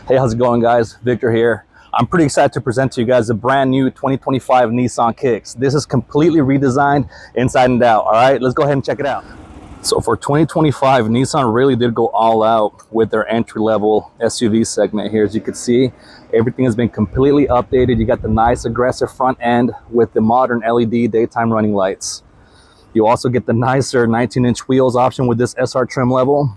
Hey, how's it going, guys? Victor here. I'm pretty excited to present to you guys the brand new 2025 Nissan Kicks. This is completely redesigned inside and out. All right, let's go ahead and check it out. So for 2025, Nissan really did go all out with their entry-level SUV segment here. As you can see, everything has been completely updated. You got the nice aggressive front end with the modern LED daytime running lights. You also get the nicer 19-inch wheels option with this SR trim level.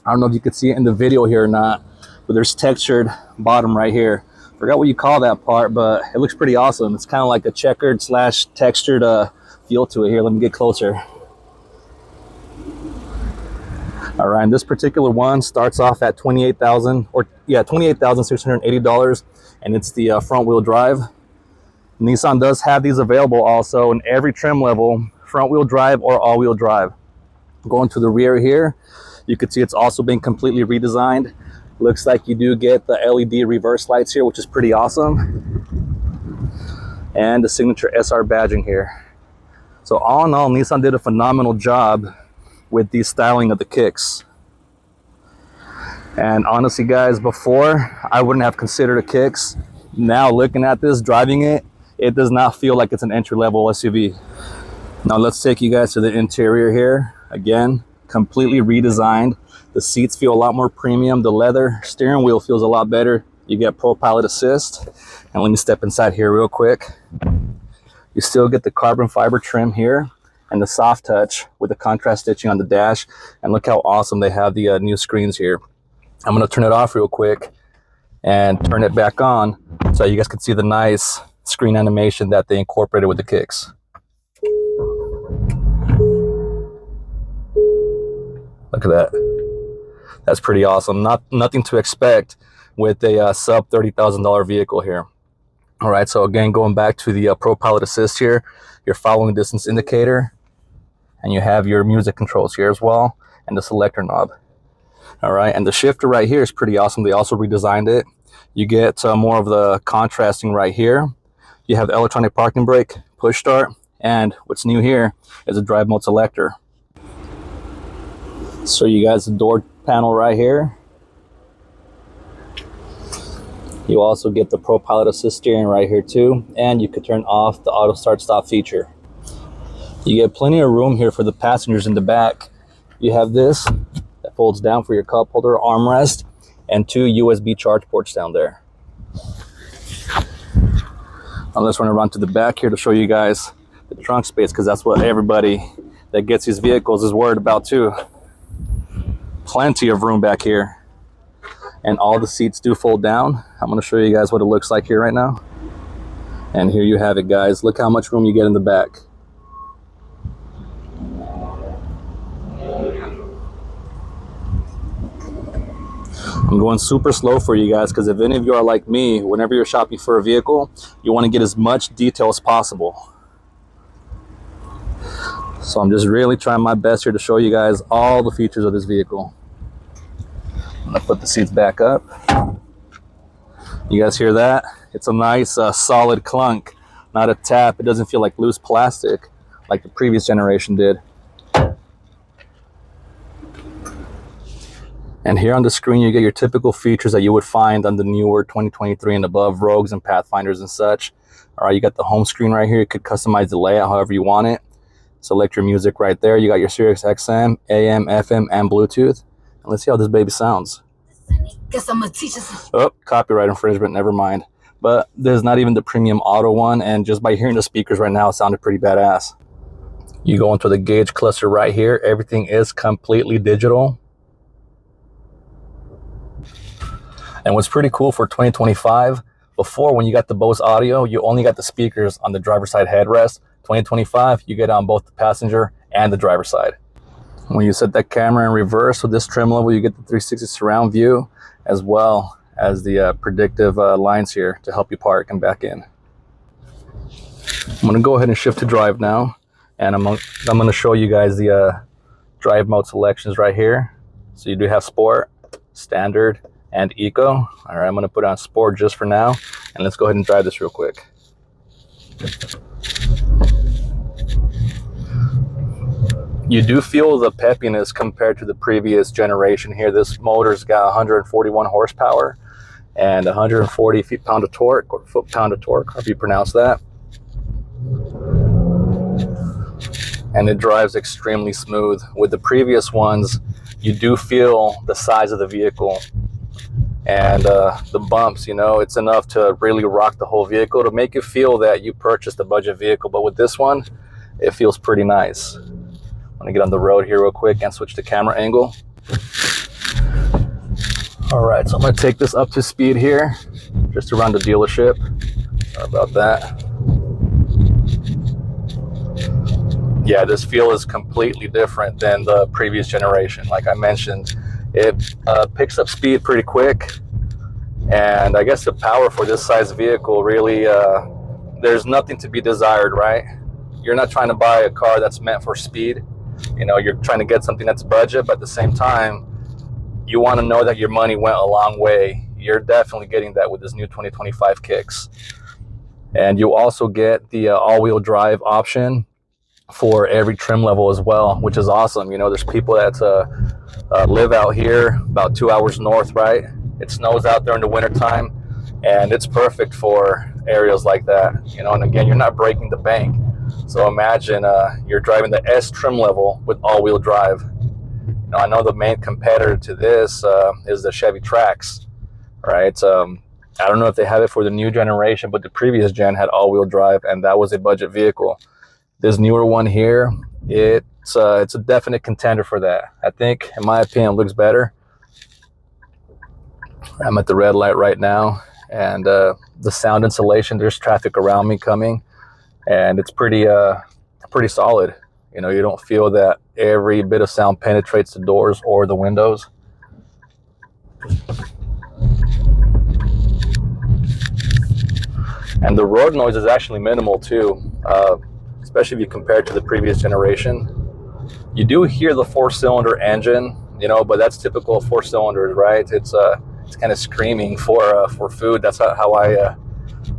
I don't know if you could see it in the video here or not, but there's textured bottom right here. Forgot what you call that part, but it looks pretty awesome. It's kind of like a checkered slash textured feel to it here. Let me get closer. All right, and this particular one starts off at $28,680, and it's the front wheel drive. Nissan does have these available also in every trim level, front wheel drive or all wheel drive. Going to the rear here, you can see it's also been completely redesigned. Looks like you do get the LED reverse lights here, which is pretty awesome. And the signature SR badging here. So all in all, Nissan did a phenomenal job with the styling of the Kicks. And honestly, guys, before I wouldn't have considered a Kicks. Now looking at this, driving it, it does not feel like it's an entry-level SUV. Now let's take you guys to the interior here. Again, completely redesigned. The seats feel a lot more premium. The leather steering wheel feels a lot better. You get Pro Pilot Assist. And let me step inside here real quick. You still get the carbon fiber trim here and the soft touch with the contrast stitching on the dash. And look how awesome they have the new screens here. I'm going to turn it off real quick and turn it back on so you guys can see the nice screen animation that they incorporated with the Kicks. Look at that. That's pretty awesome. Nothing to expect with a sub $30,000 vehicle here. All right, so again, going back to the Pro Pilot Assist here, your following distance indicator, and you have your music controls here as well, and the selector knob. All right, and the shifter right here is pretty awesome. They also redesigned it. You get more of the contrasting right here. You have the electronic parking brake, push start, and what's new here is a drive mode selector. So you guys, the door panel right here. You also get the Pro Pilot Assist steering right here too, and you could turn off the auto start stop feature. You get plenty of room here for the passengers in the back. You have this that folds down for your cup holder, armrest, and 2 USB charge ports down there. Now let's run around to the back here to show you guys the trunk space, because that's what everybody that gets these vehicles is worried about too. Plenty of room back here, and all the seats do fold down. I'm going to show you guys what it looks like here right now, and here you have it, guys. Look how much room you get in the back. I'm going super slow for you guys, because if any of you are like me, whenever you're shopping for a vehicle, you want to get as much detail as possible. So I'm just really trying my best here to show you guys all the features of this vehicle. I'm gonna put the seats back up. You guys hear that? It's a nice solid clunk, not a tap. It doesn't feel like loose plastic like the previous generation did. And here on the screen, you get your typical features that you would find on the newer 2023 and above Rogues and Pathfinders and such. All right, you got the home screen right here. You could customize the layout however you want it. Select your music right there. You got your Sirius XM, AM, FM, and Bluetooth. And let's see how this baby sounds. Guess I'm gonna teach you. Oh, copyright infringement, never mind. But there's not even the premium auto one, and just by hearing the speakers right now, it sounded pretty badass. You go into the gauge cluster right here. Everything is completely digital. And what's pretty cool for 2025, before when you got the Bose audio, you only got the speakers on the driver's side headrest. 2025, you get on both the passenger and the driver's side. When you set that camera in reverse with this trim level, you get the 360 surround view, as well as the predictive lines here to help you park and back in. I'm gonna go ahead and shift to drive now, and I'm gonna show you guys the drive mode selections right here. So you do have Sport, Standard, and Eco. All right, I'm gonna put on Sport just for now, and let's go ahead and drive this real quick. You do feel the peppiness compared to the previous generation here. This motor's got 141 horsepower, and 140 foot-pound of torque, or foot-pound of torque, however you pronounce that. And it drives extremely smooth. With the previous ones, you do feel the size of the vehicle and the bumps, you know, it's enough to really rock the whole vehicle to make you feel that you purchased a budget vehicle. But with this one, it feels pretty nice. I'm gonna get on the road here real quick and switch the camera angle. All right, so I'm gonna take this up to speed here, just around the dealership. Sorry about that. Yeah, this feel is completely different than the previous generation. Like I mentioned, it picks up speed pretty quick, and I guess the power for this size vehicle really, there's nothing to be desired, right? You're not trying to buy a car that's meant for speed. You know, you're trying to get something that's budget, but at the same time, you want to know that your money went a long way. You're definitely getting that with this new 2025 Kicks. And you also get the all-wheel drive option for every trim level as well, which is awesome. You know, there's people that live out here about 2 hours north, right? It snows out there in the wintertime, and it's perfect for areas like that. You know, and again, you're not breaking the bank. So imagine you're driving the S trim level with all-wheel drive. You know, I know the main competitor to this is the Chevy Trax, right? I don't know if they have it for the new generation, but the previous gen had all-wheel drive, and that was a budget vehicle. This newer one here, it's a definite contender for that. I think, in my opinion, it looks better. I'm at the red light right now, and the sound insulation, there's traffic around me coming, and it's pretty solid. You know, you don't feel that every bit of sound penetrates the doors or the windows. And the road noise is actually minimal too, especially if you compare it to the previous generation. You do hear the 4-cylinder engine, you know, but that's typical of 4 cylinders, right? It's kind of screaming for food. That's how I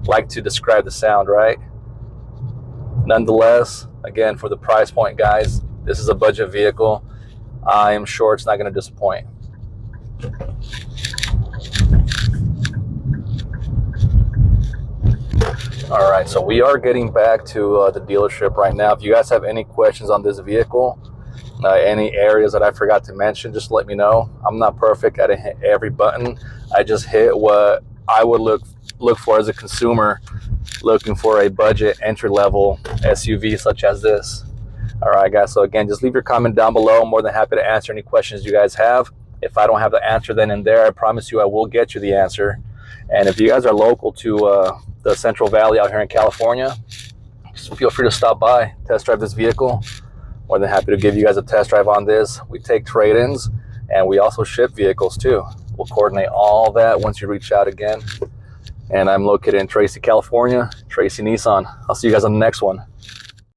like to describe the sound, right? Nonetheless, again, for the price point, guys, this is a budget vehicle. I am sure it's not going to disappoint. All right, so we are getting back to the dealership right now. If you guys have any questions on this vehicle, any areas that I forgot to mention, just let me know. I'm not perfect. I didn't hit every button. I just hit what I would look for as a consumer looking for a budget entry-level SUV such as this. All right, guys, so again, just leave your comment down below. I'm more than happy to answer any questions you guys have. If I don't have the answer then and there, I promise you I will get you the answer. And if you guys are local to the Central Valley out here in California, just feel free to stop by, test drive this vehicle. More than happy to give you guys a test drive on this. We take trade-ins, and we also ship vehicles too. We'll coordinate all that once you reach out again. And I'm located in Tracy, California, Tracy Nissan. I'll see you guys on the next one.